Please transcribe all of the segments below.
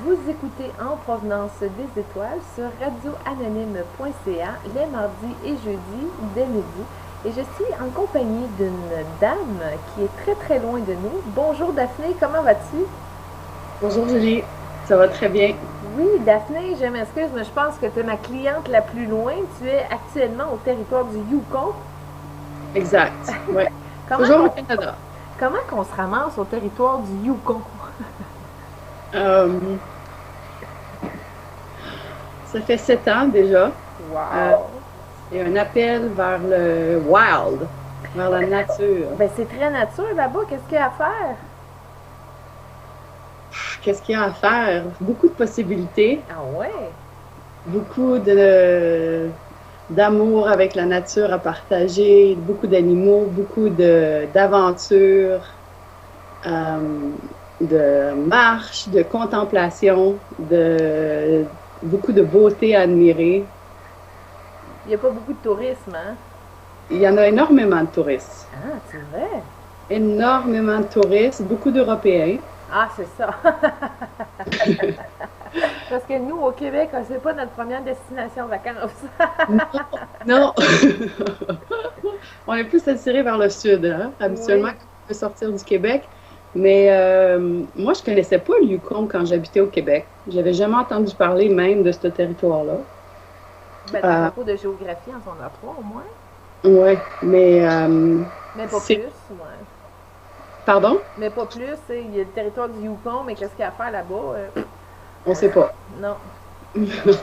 Vous écoutez En provenance des étoiles sur radioanonyme.ca les mardis et jeudis dès midi. Et je suis en compagnie d'une dame qui est très très loin de nous. Bonjour Daphné, comment vas-tu? Bonjour Julie, ça va très bien. Oui, Daphné, je m'excuse, mais je pense que tu es ma cliente la plus loin. Tu es actuellement au territoire du Yukon. Exact, ouais. Comment Toujours au qu'on, Canada. comment qu'on se ramasse au territoire du Yukon? Euh, Ça fait 7 ans déjà. Euh, Wow! c'est un appel vers le wild, vers la nature. Ben c'est très nature là-bas, qu'est-ce qu'il y a à faire? Qu'est-ce qu'il y a à faire? Beaucoup de possibilités, Ah ouais? beaucoup d'amour avec la nature à partager, beaucoup d'animaux, beaucoup d'aventures, euh, de marche, de contemplation, beaucoup de beauté à admirer. Il n'y a pas beaucoup de tourisme, hein? Il y en a énormément de touristes. Ah, c'est vrai? Énormément de touristes, beaucoup d'Européens. Ah, c'est ça. Parce que nous, au Québec, c'est pas notre première destination vacances. Non, non. On est plus attiré vers le sud, hein, habituellement, Oui. quand on veut sortir du Québec. Mais moi, je connaissais pas le Yukon quand j'habitais au Québec. J'avais jamais entendu parler même de ce territoire-là. Ben, t'as Euh, pas cours de géographie en secondaire 3 au moins. ouais, mais Mais pas plus, c'est... ouais. Pardon? Mais pas plus, il y a le territoire du Yukon, mais qu'est-ce qu'il y a à faire là-bas? On sait pas. Non.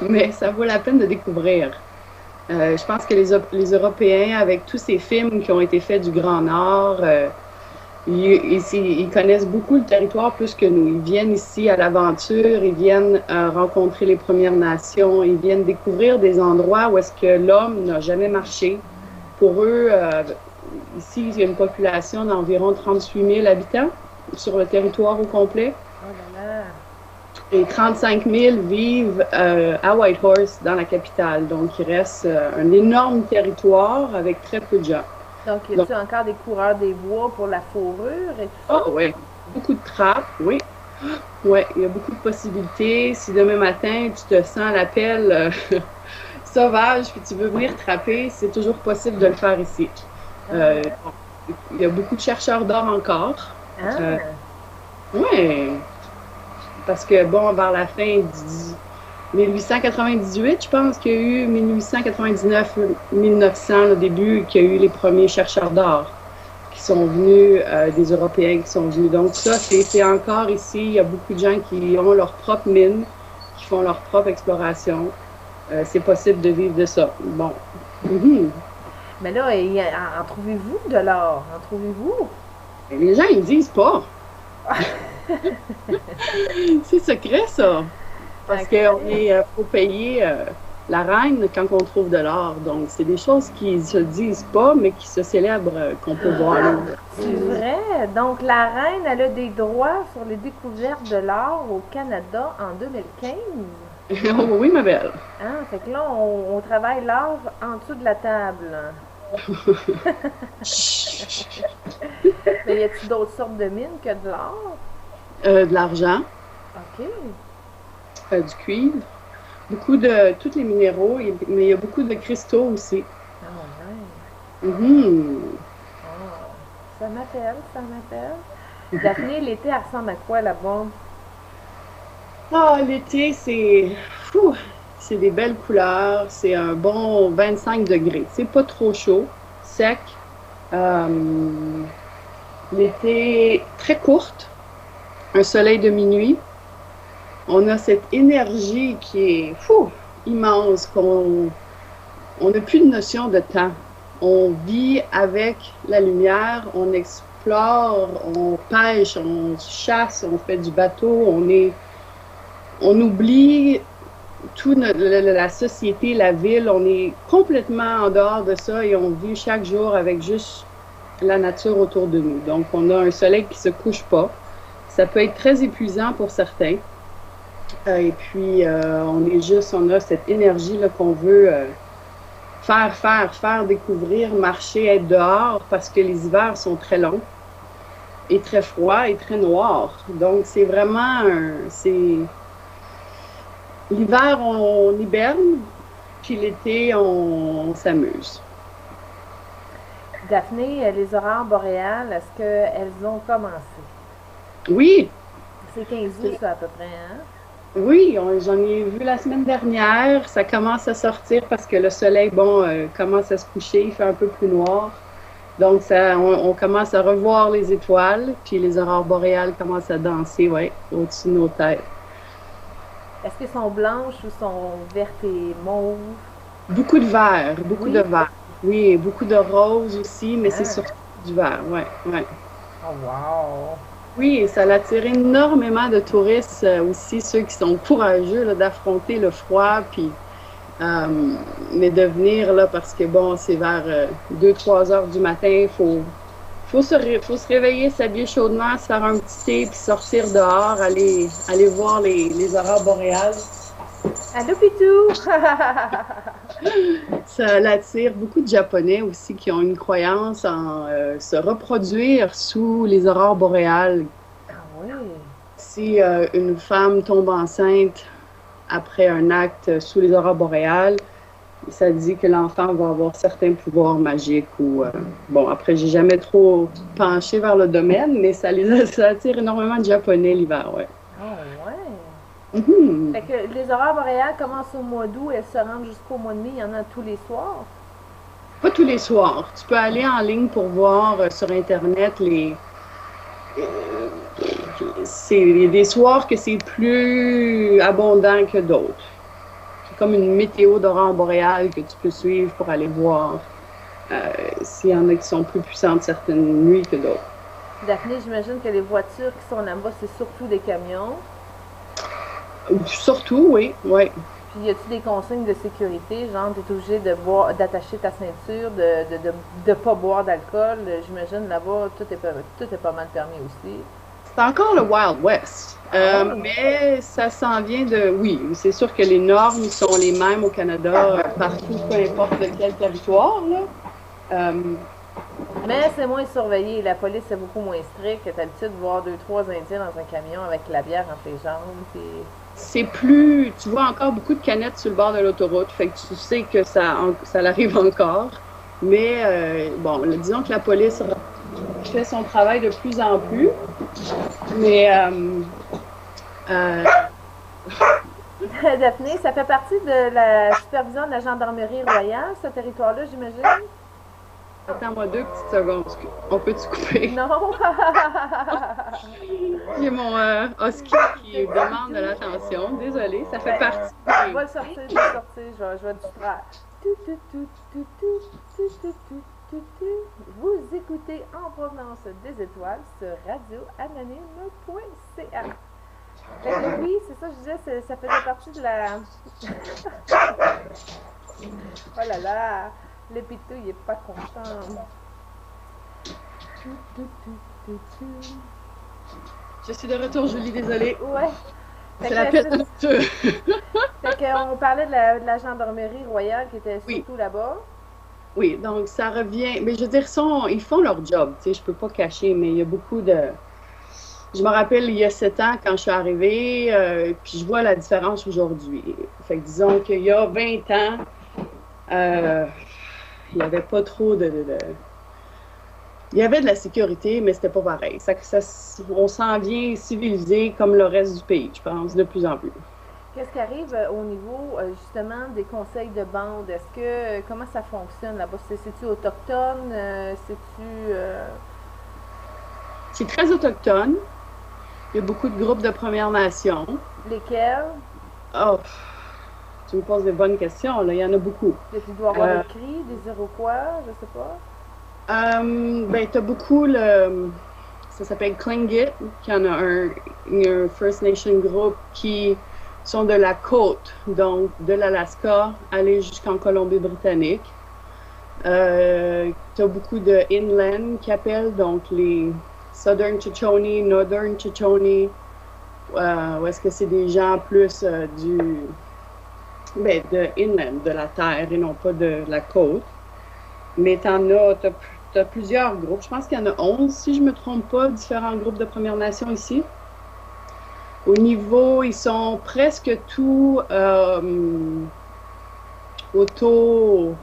Mais ça vaut la peine de découvrir. Je pense que les Européens, avec tous ces films qui ont été faits du Grand Nord, ils connaissent beaucoup le territoire plus que nous. Ils viennent ici à l'aventure, ils viennent rencontrer les Premières Nations, ils viennent découvrir des endroits où est-ce que l'homme n'a jamais marché. Pour eux, ici, il y a une population d'environ 38 000 habitants sur le territoire au complet. Oh là là. Et 35 000 vivent à Whitehorse, dans la capitale. Donc, il reste un énorme territoire avec très peu de gens. Donc, y Donc, a-tu encore des coureurs des bois pour la fourrure et tout ça? oh, ouais, beaucoup de trappes, oui. Oui, il y a beaucoup de possibilités. Si demain matin, tu te sens à l'appel sauvage puis tu veux venir trapper, c'est toujours possible de le faire ici. Euh, Ah. il y a beaucoup de chercheurs d'or encore. Euh, Ah. oui, parce que, bon, vers la fin du 1898, je pense qu'il y a eu 1899-1900, le début, qu'il y a eu les premiers chercheurs d'or qui sont venus, des Européens qui sont venus. Donc ça, c'est encore ici. Il y a beaucoup de gens qui ont leur propre mine, qui font leur propre exploration. C'est possible de vivre de ça. Bon. Mhm. Mais là, en trouvez-vous de l'or? En trouvez-vous? Et les gens, ils disent pas. C'est secret, ça. Parce OK. qu'on est, faut payer la reine quand on trouve de l'or. Donc, c'est des choses qui se disent pas, mais qui se célèbrent, qu'on peut voir. C'est vrai. Donc, la reine, elle a des droits sur les découvertes de l'or au Canada en 2015. Oh, oui, ma belle. Ah, fait que là, on travaille l'or en dessous de la table. Mais y a-t-il d'autres sortes de mines que de l'or? De l'argent, OK. du cuivre, beaucoup de tous les minéraux, mais il y a beaucoup de cristaux aussi. Ah, ouais. Mhm. Ah, ça m'appelle, ça m'appelle. Daphné, l'été, elle ressemble à quoi là-bas? Ah, l'été, fou, c'est des belles couleurs, c'est un bon 25 degrés. C'est pas trop chaud, sec. Euh, L'été très courte, un soleil de minuit. On a cette énergie qui est fou, immense, on n'a plus de notion de temps. On vit avec la lumière, on explore, on pêche, on chasse, on fait du bateau, on oublie toute la société, la ville, on est complètement en dehors de ça et on vit chaque jour avec juste la nature autour de nous. Donc, on a un soleil qui se couche pas. Ça peut être très épuisant pour certains. Et puis, on a cette énergie-là qu'on veut faire découvrir, marcher, être dehors parce que les hivers sont très longs et très froids et très noirs. Donc, c'est vraiment, L'hiver, on hiberne, puis l'été, on s'amuse. Daphné, les aurores boréales, est-ce qu'elles ont commencé? Oui, C'est 15 août, ça, à peu près, hein? oui, j'en ai vu la semaine dernière. Ça commence à sortir parce que le soleil, bon, commence à se coucher, il fait un peu plus noir. Donc, on commence à revoir les étoiles, puis les aurores boréales commencent à danser, ouais, au-dessus de nos têtes. Est-ce qu'elles sont blanches ou sont vertes et mauves? Beaucoup de vert, beaucoup de Oui. vert. Oui, beaucoup de rose aussi, mais c'est Ah. surtout du vert, ouais, ouais. Oh, wow! Oui, et ça attire énormément de touristes aussi, ceux qui sont courageux là, d'affronter le froid, puis mais de venir là parce que bon, c'est vers 2-3 heures du matin, faut se réveiller, s'habiller chaudement, se faire un petit thé, puis sortir dehors, aller voir les aurores boréales. Allô, Pitou! Ça l'attire beaucoup de Japonais aussi qui ont une croyance en se reproduire sous les aurores boréales. Ah oui! Si une femme tombe enceinte après un acte sous les aurores boréales, ça dit que l'enfant va avoir certains pouvoirs magiques ou bon, après j'ai jamais trop penché vers le domaine, mais ça attire énormément de Japonais l'hiver, ouais. Oh, ouais! Mhm. Fait que les aurores boréales commencent au mois d'août, elles se rendent jusqu'au mois de mai, il y en a tous les soirs. Pas tous les soirs. Tu peux aller en ligne pour voir sur Internet il y a des soirs que c'est plus abondant que d'autres. C'est comme une météo d'aurore boréale que tu peux suivre pour aller voir s'il y en a qui sont plus puissantes certaines nuits que d'autres. Daphné, j'imagine que les voitures qui sont là-bas, c'est surtout des camions. Surtout, oui, oui. Puis y a-tu des consignes de sécurité, genre t'es obligé de boire, d'attacher ta ceinture, de pas boire d'alcool. J'imagine là-bas tout est pas mal permis aussi. C'est encore le Wild West. Mais ça s'en vient de... Oui, c'est sûr que les normes sont les mêmes au Canada, partout, peu importe de quel territoire, là. Mais c'est moins surveillé. La police est beaucoup moins stricte. T'as l'habitude de voir 2-3 Indiens dans un camion avec la bière entre les jambes. Puis... C'est plus... Tu vois encore beaucoup de canettes sur le bord de l'autoroute, fait que tu sais que ça l'arrive encore. Mais, bon, disons que la police fait son travail de plus en plus. Mais... Daphné, ça fait partie de la supervision de la gendarmerie royale, ce territoire-là, j'imagine? Attends-moi 2 petites secondes. On peut-tu couper? Non! J'ai mon husky qui demande de l'attention. Désolée, ça fait partie. Je vais le sortir, je vais le distraire. Vous écoutez En provenance des étoiles sur radioanonyme.ca. Oui, c'est ça, je disais, ça faisait partie de la... Oh là là, le pitou, il est pas content. Je suis de retour, Julie, désolée. Ouais. C'est la peste de feu. Fait qu'on parlait de la gendarmerie royale qui était surtout là-bas. Oui, donc ça revient. Mais je veux dire, ils font leur job, tu sais, je peux pas cacher, mais il y a beaucoup de... Je me rappelle, il y a 7 ans, quand je suis arrivée, puis je vois la différence aujourd'hui. Fait que disons qu'il y a 20 ans, il n'y avait pas trop Il y avait de la sécurité, mais c'était pas pareil. On s'en vient civilisé comme le reste du pays, je pense, de plus en plus. Qu'est-ce qui arrive au niveau, justement, des conseils de bande? Comment ça fonctionne là-bas? C'est-tu autochtone? C'est très autochtone. Il y a beaucoup de groupes de Premières Nations. Lesquels? Oh, tu me poses des bonnes questions, là. Il y en a beaucoup. Il doit y avoir des Cris, des Iroquois, je sais pas. Ben, tu as beaucoup ça s'appelle Tlingit, qui en a un First Nation group qui sont de la côte, donc de l'Alaska, aller jusqu'en Colombie-Britannique. Tu as beaucoup de inland qui appellent, donc les Southern Chichoni, Northern Chichoni, où est-ce que c'est des gens plus de inland, de la terre et non pas de la côte. Mais t'as plusieurs groupes. Je pense qu'il y en a 11, si je ne me trompe pas, différents groupes de Premières Nations ici. Au niveau, ils sont presque tous auto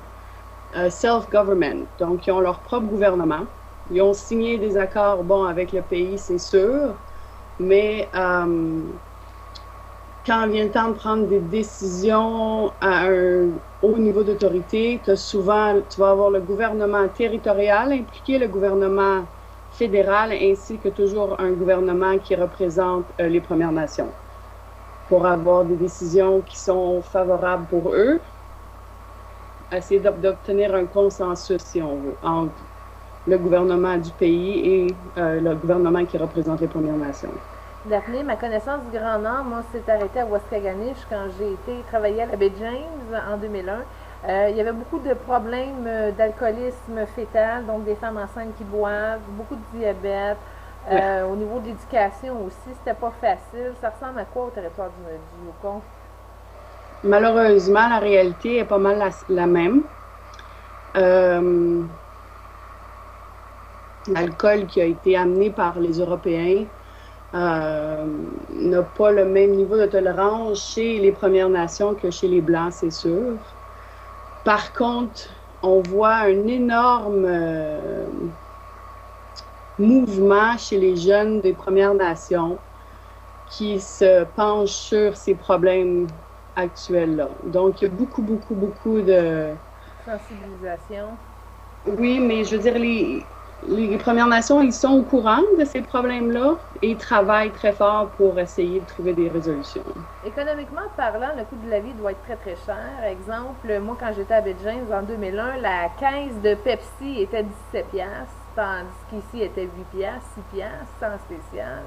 self-government, donc ils ont leur propre gouvernement. Ils ont signé des accords, bon, avec le pays, c'est sûr, mais quand vient le temps de prendre des décisions à un haut niveau d'autorité, tu vas avoir le gouvernement territorial impliqué, le gouvernement fédéral, ainsi que toujours un gouvernement qui représente les Premières Nations, pour avoir des décisions qui sont favorables pour eux, essayer d'obtenir un consensus, si on veut, entre le gouvernement du pays et le gouvernement qui représente les Premières Nations. Daphné, ma connaissance du Grand Nord, moi, s'est arrêtée à Waskaganish quand j'ai été travailler à la baie James en 2001. Il y avait beaucoup de problèmes d'alcoolisme fœtal, donc des femmes enceintes qui boivent, beaucoup de diabète. Au niveau de l'éducation aussi, c'était pas facile. Ça ressemble à quoi au territoire du Yukon? Malheureusement, la réalité est pas mal la même. L'alcool qui a été amené par les Européens n'a pas le même niveau de tolérance chez les Premières Nations que chez les Blancs, c'est sûr. Par contre, on voit un énorme mouvement chez les jeunes des Premières Nations qui se penchent sur ces problèmes actuels-là. Donc, il y a beaucoup de... Sensibilisation. Oui, mais je veux dire, les Premières Nations, ils sont au courant de ces problèmes-là et ils travaillent très fort pour essayer de trouver des résolutions. Économiquement parlant, le coût de la vie doit être très, très cher. Exemple, moi, quand j'étais à baie James en 2001, la caisse de Pepsi était 17$, tandis qu'ici, était 8$, 6$, sans spécial.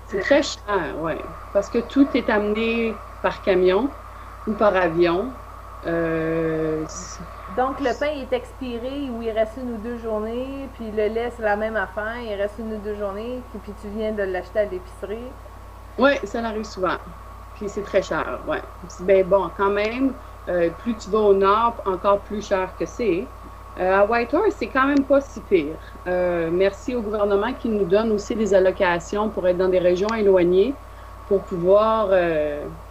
C'est très cher, oui, parce que tout est amené par camion ou par avion. Donc, le pain est expiré ou il reste 1 ou 2 journées, puis le lait, c'est la même affaire, il reste 1 ou 2 journées, puis tu viens de l'acheter à l'épicerie. Oui, ça arrive souvent. Puis c'est très cher, oui. Ben bon, quand même, plus tu vas au nord, encore plus cher que c'est. À Whitehorse, c'est quand même pas si pire. Merci au gouvernement qui nous donne aussi des allocations pour être dans des régions éloignées, pour pouvoir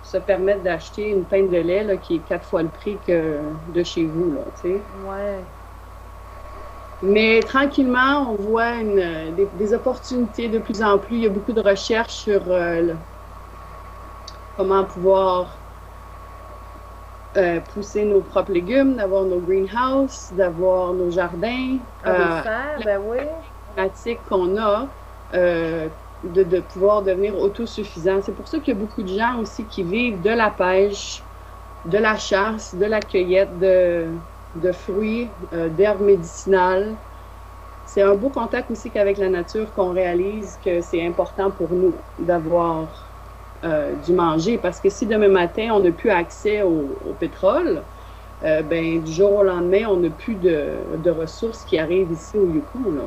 se permettre d'acheter une pinte de lait là, qui est 4 fois le prix que de chez vous, là, tu sais. Ouais. Mais tranquillement, on voit des opportunités de plus en plus. Il y a beaucoup de recherches sur comment pouvoir pousser nos propres légumes, d'avoir nos greenhouses, d'avoir nos jardins. Ben oui. Pratique qu'on a, de pouvoir devenir autosuffisant. C'est pour ça qu'il y a beaucoup de gens aussi qui vivent de la pêche, de la chasse, de la cueillette de fruits, d'herbes médicinales. C'est un beau contact aussi qu'avec la nature qu'on réalise que c'est important pour nous d'avoir du manger. Parce que si demain matin, on n'a plus accès au pétrole, ben, du jour au lendemain, on n'a plus de ressources qui arrivent ici au Yukon, là.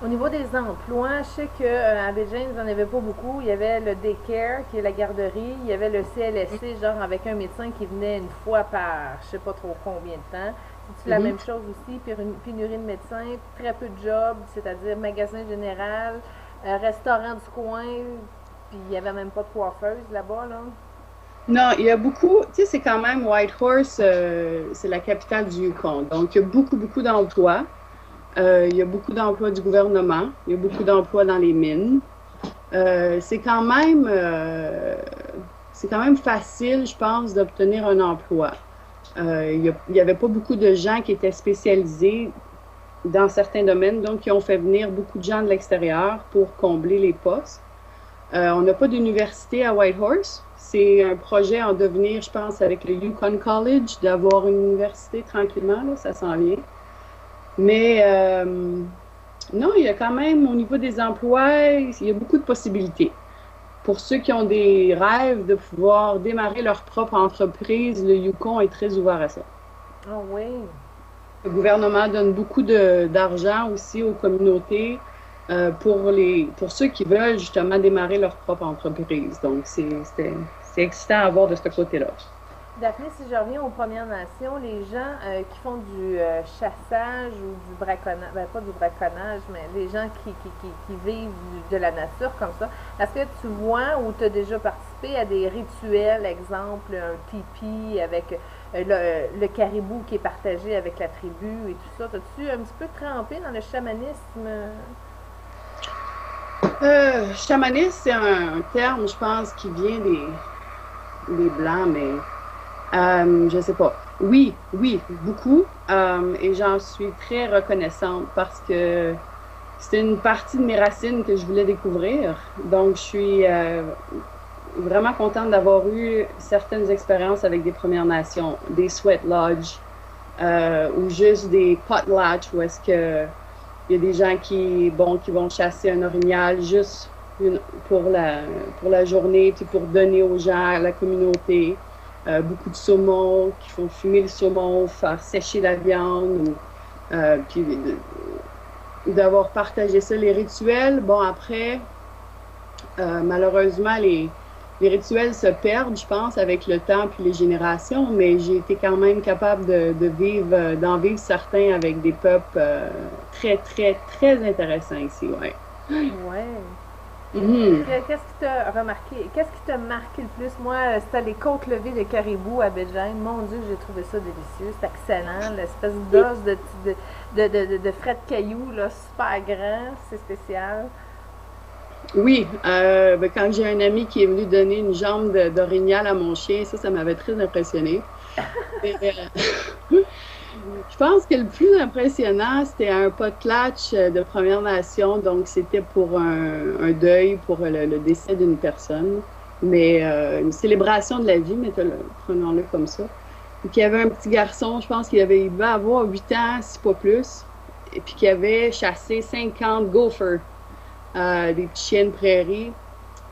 Au niveau des emplois, je sais qu'à baie James, il n'y en avait pas beaucoup. Il y avait le daycare, qui est la garderie. Il y avait le CLSC, genre avec un médecin qui venait une fois par je sais pas trop combien de temps. C'est la même chose aussi, pénurie de médecins, très peu de jobs, c'est-à-dire magasin général, restaurant du coin, puis il n'y avait même pas de coiffeuse là-bas, là. Non, il y a beaucoup, tu sais, c'est quand même Whitehorse, c'est la capitale du Yukon. Donc, il y a beaucoup d'emplois. Il y a beaucoup d'emplois du gouvernement, il y a beaucoup d'emplois dans les mines. C'est quand même facile, je pense, d'obtenir un emploi. Il n'y avait pas beaucoup de gens qui étaient spécialisés dans certains domaines, donc ils ont fait venir beaucoup de gens de l'extérieur pour combler les postes. On n'a pas d'université à Whitehorse. C'est un projet en devenir, je pense, avec le Yukon College, d'avoir une université tranquillement, là, ça s'en vient. Mais non, il y a quand même, au niveau des emplois, il y a beaucoup de possibilités. Pour ceux qui ont des rêves de pouvoir démarrer leur propre entreprise, le Yukon est très ouvert à ça. Ah oui. Le gouvernement donne beaucoup d'argent aussi aux communautés pour ceux qui veulent justement démarrer leur propre entreprise. Donc, c'est excitant à voir de ce côté-là. Daphné, si je reviens aux Premières Nations, les gens qui font du chassage ou du braconnage, ben pas du braconnage, mais les gens qui vivent de la nature comme ça, est-ce que tu vois ou tu as déjà participé à des rituels, exemple un tipi avec le caribou qui est partagé avec la tribu et tout ça? T'as-tu un petit peu trempé dans le chamanisme? Chamanisme, c'est un terme, je pense, qui vient des Blancs, mais je sais pas. Oui, oui, beaucoup. Et j'en suis très reconnaissante parce que c'est une partie de mes racines que je voulais découvrir. Donc, je suis vraiment contente d'avoir eu certaines expériences avec des Premières Nations, des sweat lodges ou juste des potlatch où est-ce que il y a des gens qui vont chasser un orignal juste une- pour la, pour la journée, puis pour donner aux gens, à la communauté. Beaucoup de saumon, qui font fumer le saumon, faire sécher la viande, puis d'avoir partagé ça. Les rituels, bon, après, malheureusement, les rituels se perdent, je pense, avec le temps puis les générations, mais j'ai été quand même capable de vivre, d'en vivre certains avec des peuples très, très, très intéressants ici, ouais. Ouais. Mhm. Qu'est-ce qui t'a remarqué? Qu'est-ce qui t'a marqué le plus? Moi, c'était les côtes levées de caribou à Béjain. Mon Dieu, j'ai trouvé ça délicieux. C'est excellent. L'espèce d'os de frais de cailloux, là, super grand. C'est spécial. Oui, ben, quand j'ai un ami qui est venu donner une jambe d'orignal à mon chien, ça m'avait très impressionné. Et, je pense que le plus impressionnant, c'était un potlatch de Première Nation. Donc, c'était pour un deuil, pour le décès d'une personne. Mais une célébration de la vie, prenons-le comme ça. Et puis, il y avait un petit garçon, je pense il devait avoir 8 ans, si pas plus. Et puis, qui avait chassé 50 gophers, des petits chiens de prairie.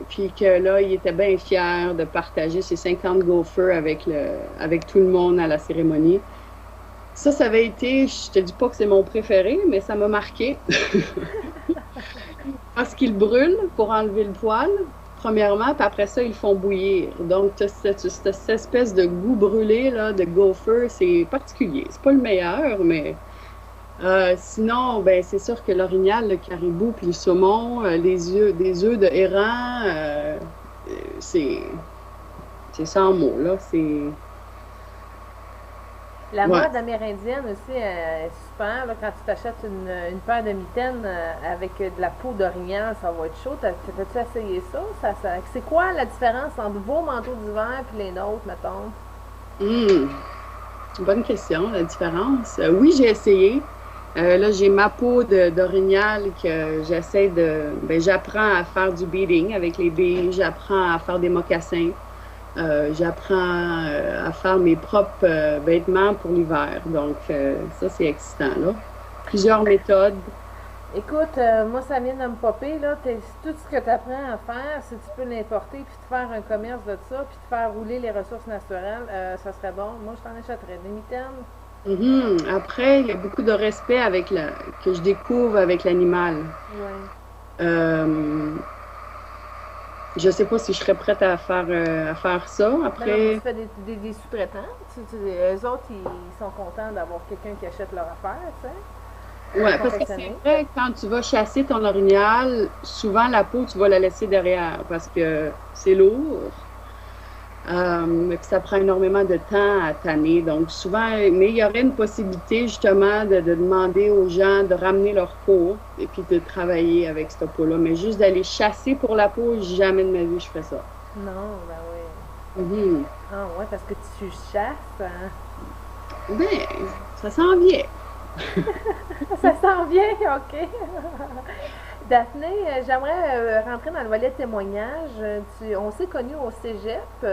Puis que là, il était bien fier de partager ses 50 gophers avec tout le monde à la cérémonie. Ça avait été, je te dis pas que c'est mon préféré, mais ça m'a marqué. Parce qu'ils brûlent pour enlever le poil, premièrement, puis après ça, ils le font bouillir. Donc, t'as cette espèce de goût brûlé là, de gopher, c'est particulier. C'est pas le meilleur, mais sinon, ben, c'est sûr que l'orignal, le caribou, puis le saumon, des œufs de héron, c'est, c'est sans mots, là. C'est, La ouais. mode amérindienne aussi est super. Là, quand tu t'achètes une paire de mitaines avec de la peau d'orignal, ça va être chaud. T'as-tu essayé ça? C'est quoi la différence entre vos manteaux d'hiver et les nôtres, mettons? Hmm. Bonne question, la différence. Oui, j'ai essayé. Là, j'ai ma peau d'orignal que ben, j'apprends à faire du beading avec les billes, j'apprends à faire des mocassins, j'apprends à faire mes propres vêtements pour l'hiver. Donc, ça, c'est excitant, là. Plusieurs méthodes. Écoute, moi, ça vient de me popper, là. Tout ce que tu apprends à faire, si tu peux l'importer, puis te faire un commerce de ça, puis te faire rouler les ressources naturelles, ça serait bon. Moi, je t'en achèterais des mitaines. Mhm. Après, il y a beaucoup de respect que je découvre avec l'animal. Ouais. Euh, je sais pas si je serais prête à faire ça. Ben non, mais tu Après, fais des sous-traitants. Eux autres, ils sont contents d'avoir quelqu'un qui achète leur affaire, tu sais, pour ouais, parce que c'est confectionner. vrai, quand tu vas chasser ton orignal, souvent la peau, tu vas la laisser derrière parce que c'est lourd. Et puis ça prend énormément de temps à tanner. Donc, souvent, mais il y aurait une possibilité justement de demander aux gens de ramener leur peau et puis de travailler avec cette peau-là. Mais juste d'aller chasser pour la peau, jamais de ma vie je ferais ça. Non, ben oui. Mhm. Ah ouais, parce que tu chasses, hein. Ben, ça s'en vient. Ça s'en vient, ok. Daphné, j'aimerais rentrer dans le volet témoignage. On s'est connus au cégep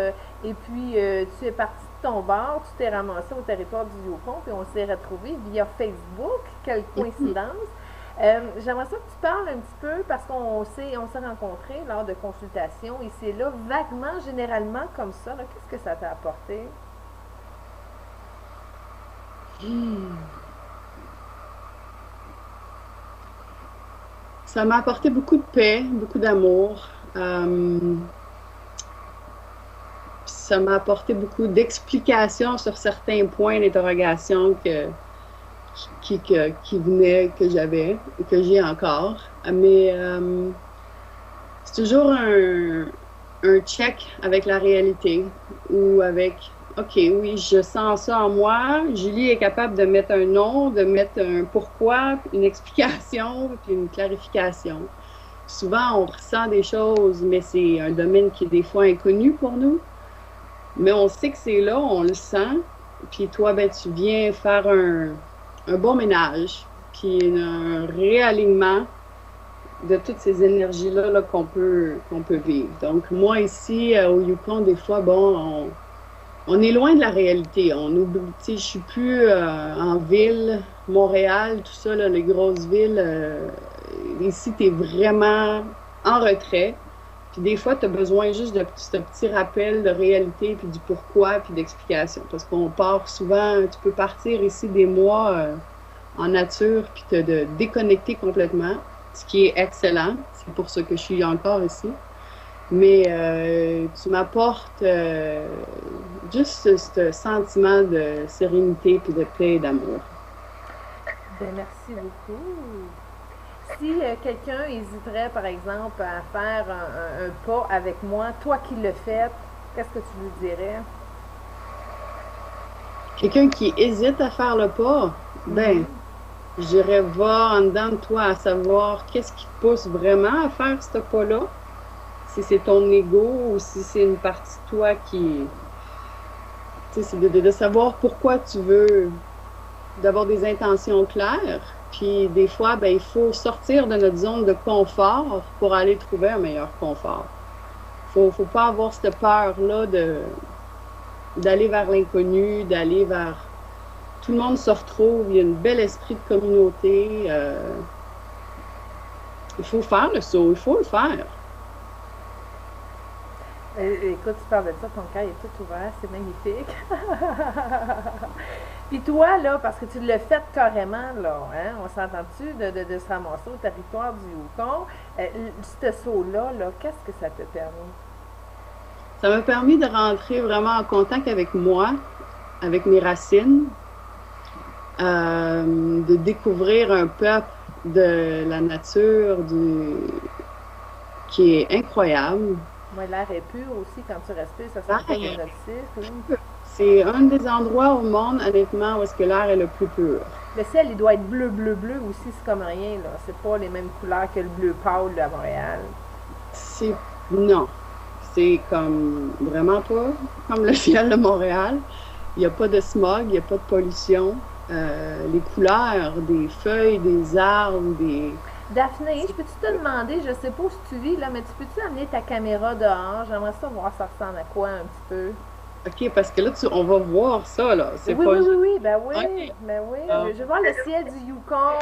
et puis tu es parti de ton bar, tu t'es ramassé au territoire du Yukon et on s'est retrouvés via Facebook. Quelle Mhm. coïncidence! J'aimerais ça que tu parles un petit peu parce on s'est rencontrés lors de consultations et c'est là, vaguement, généralement comme ça. Qu'est-ce que ça t'a apporté? Ça m'a apporté beaucoup de paix, beaucoup d'amour. ça m'a apporté beaucoup d'explications sur certains points d'interrogation qui venaient, que j'avais et que j'ai encore. Mais c'est toujours un check avec la réalité ou avec, OK, oui, je sens ça en moi. Julie est capable de mettre un nom, de mettre un pourquoi, une explication, puis une clarification. Souvent, on ressent des choses, mais c'est un domaine qui est des fois inconnu pour nous. Mais on sait que c'est là, on le sent. Puis toi, ben, tu viens faire un bon ménage, puis un réalignement de toutes ces énergies-là là, qu'on peut vivre. Donc, moi, ici, au Yukon, des fois, bon, on est loin de la réalité. On oublie, tu sais, je suis plus en ville, Montréal, tout ça, là, les grosses villes. Ici, tu es vraiment en retrait. Puis des fois, tu as besoin juste de ce petit rappel de réalité, puis du pourquoi, puis d'explication. Parce qu'on part souvent, tu peux partir ici des mois en nature, puis te déconnecter complètement, ce qui est excellent. C'est pour ça que je suis encore ici. Mais tu m'apportes juste ce sentiment de sérénité, puis de paix et d'amour. Ben, merci beaucoup. Si quelqu'un hésiterait, par exemple, à faire un pas avec moi, toi qui le fais, qu'est-ce que tu lui dirais? Quelqu'un qui hésite à faire le pas, ben, je dirais, va en dedans de toi à savoir qu'est-ce qui te pousse vraiment à faire ce pas-là. Si c'est ton ego ou si c'est une partie de toi qui... Tu sais, c'est de savoir pourquoi tu veux, d'avoir des intentions claires. Puis des fois, ben, il faut sortir de notre zone de confort pour aller trouver un meilleur confort. Faut pas avoir cette peur-là d'aller vers l'inconnu, d'aller vers... Tout le monde se retrouve, il y a un bel esprit de communauté. Il faut faire le saut, il faut le faire. Écoute, tu parles de ça, ton cœur est tout ouvert, c'est magnifique. Puis toi, là, parce que tu l'as fait carrément, là, hein, on s'entend-tu de se ramasser au territoire du Yukon, ce saut-là, là, qu'est-ce que ça te permet? Ça m'a permis de rentrer vraiment en contact avec moi, avec mes racines, de découvrir un peuple de la nature qui est incroyable. Moi, l'air est pur aussi quand tu respires, ça sent pas monoxyde. Oui. C'est un des endroits au monde, honnêtement, où est-ce que l'air est le plus pur. Le ciel, il doit être bleu, bleu, bleu aussi, c'est comme rien, là. C'est pas les mêmes couleurs que le bleu pâle à Montréal. Non. C'est comme vraiment pas comme le ciel de Montréal. Il n'y a pas de smog, il n'y a pas de pollution. Les couleurs des feuilles, des arbres, des... Daphné, je peux-tu te demander, je sais pas où tu vis, là, mais tu peux-tu amener ta caméra dehors? J'aimerais ça voir ça ressemble à quoi un petit peu. OK, parce que là, on va voir ça, là. Oui, pas... oui, ben oui, okay. Ben oui. Je veux voir le ciel du Yukon.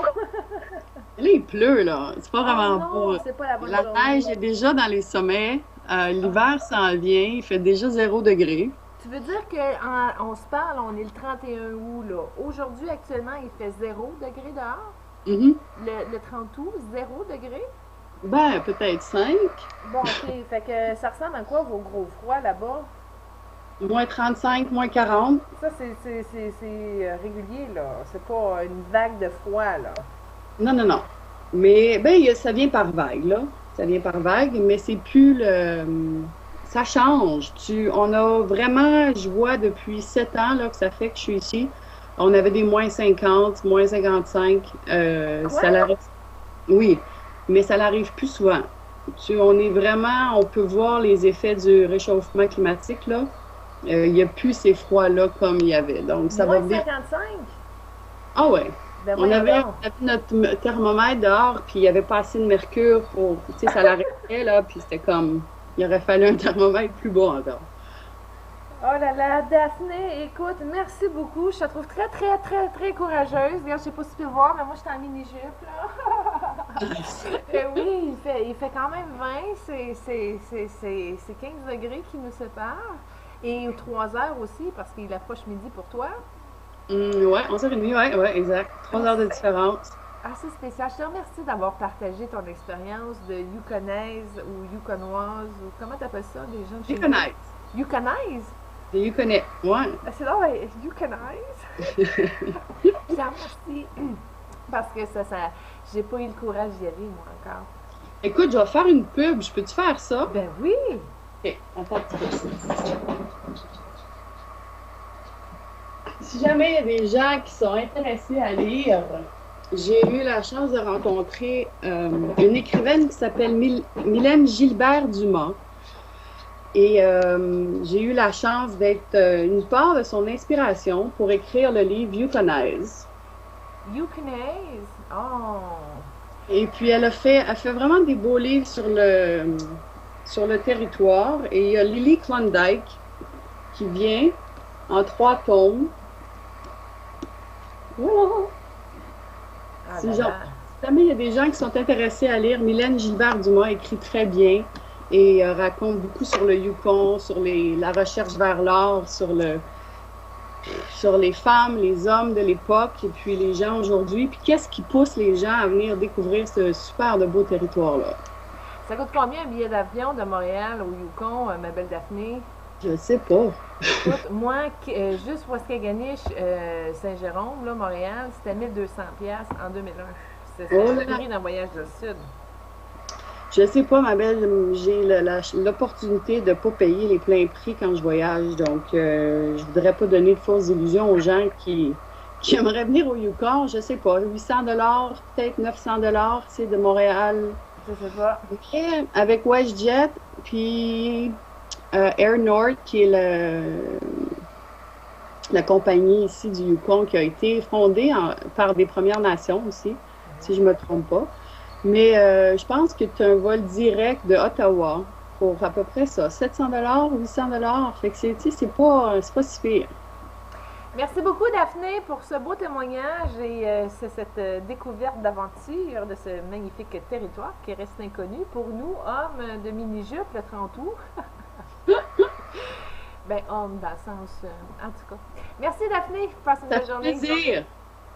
Là, il pleut, là. C'est pas vraiment non, c'est pas la bonne La neige est déjà dans les sommets. L'hiver s'en vient. Il fait déjà 0 degré. Tu veux dire qu'on se parle, on est le 31 août, là. Aujourd'hui, actuellement, il fait 0 degré dehors? Mm-hmm. Le 30 août, 0 degré? Ben, peut-être 5. Bon, OK. Fait que ça ressemble à quoi vos gros froids là-bas? Moins 35, moins 40. Ça, c'est régulier, là. C'est pas une vague de froid, là. Non, non, non. Mais, ben, ça vient par vague, là. Ça vient par vague, mais c'est plus le... Ça change. On a vraiment, je vois depuis 7 ans, là, que ça fait que je suis ici. On avait des moins 50, moins 55. Ça l'arrive. Oui, mais ça n'arrive plus souvent. On peut voir les effets du réchauffement climatique, là. Il n'y a plus ces froids-là comme il y avait. Donc, ça va bien. 55? Ah ouais. Ben on avait notre thermomètre dehors, puis il n'y avait pas assez de mercure pour... Tu sais, ça l'arrêtait, là, puis c'était comme... Il aurait fallu un thermomètre plus bas encore. Oh là là, Daphné, écoute, merci beaucoup. Je te trouve très, très, très, très courageuse. Regarde, je sais pas si tu peux voir, mais moi, je suis en mini-jupe, là. Oui, il fait quand même 20. C'est 15 degrés qui nous séparent. Et 3 heures aussi, parce qu'il approche midi pour toi. Ouais, 11h30, ouais, exact. 3 heures de différence. Ah, c'est spécial. Je te remercie d'avoir partagé ton expérience de Yukonaise ou Yukonoise, ou comment tu appelles ça, des gens de chez Yukonaise. Yukonize? Les Yukonnais, ouais. C'est là, ouais, Yukonize. Bien, merci. Parce que j'ai pas eu le courage d'y aller, moi, encore. Écoute, je vais faire une pub. Je peux-tu faire ça? Ben oui! OK, attends un petit peu. Si jamais il y a des gens qui sont intéressés à lire, j'ai eu la chance de rencontrer une écrivaine qui s'appelle Mylène Gilbert-Dumas. Et j'ai eu la chance d'être une part de son inspiration pour écrire le livre Yukonize. Yukonize? Oh! Et puis elle fait vraiment des beaux livres sur le territoire. Et il y a Lily Klondike qui vient en 3 tomes. Voilà. Ah, Si jamais il y a des gens qui sont intéressés à lire, Mylène Gilbert-Dumas écrit très bien et raconte beaucoup sur le Yukon, sur la recherche vers l'or, sur les femmes, les hommes de l'époque et puis les gens aujourd'hui. Puis qu'est-ce qui pousse les gens à venir découvrir ce super de beau territoire-là? Ça coûte combien un billet d'avion de Montréal au Yukon, ma belle Daphné? Je sais pas. Écoute, moi, juste Waskaganish, Saint-Jérôme, là, Montréal, c'était 1200$ en 2001. C'est le prix d'un voyage du Sud. Je sais pas, ma belle, j'ai l'opportunité de ne pas payer les pleins prix quand je voyage. Donc, je voudrais pas donner de fausses illusions aux gens qui aimeraient venir au Yukon. Je sais pas, 800$, peut-être 900$, c'est de Montréal. Je sais pas. Okay. Avec WestJet, puis Air North, qui est la compagnie ici du Yukon, qui a été fondée par des Premières Nations aussi, si je me trompe pas. Mais je pense que tu as un vol direct de Ottawa pour à peu près ça, 700$, 800$. Fait que c'est pas si pire. Merci beaucoup, Daphné, pour ce beau témoignage et cette découverte d'aventure de ce magnifique territoire qui reste inconnu pour nous, hommes de mini-jupe le 30 août. Ben, hommes dans le sens... en tout cas. Merci, Daphné. Passe une bonne journée. Ça fait plaisir.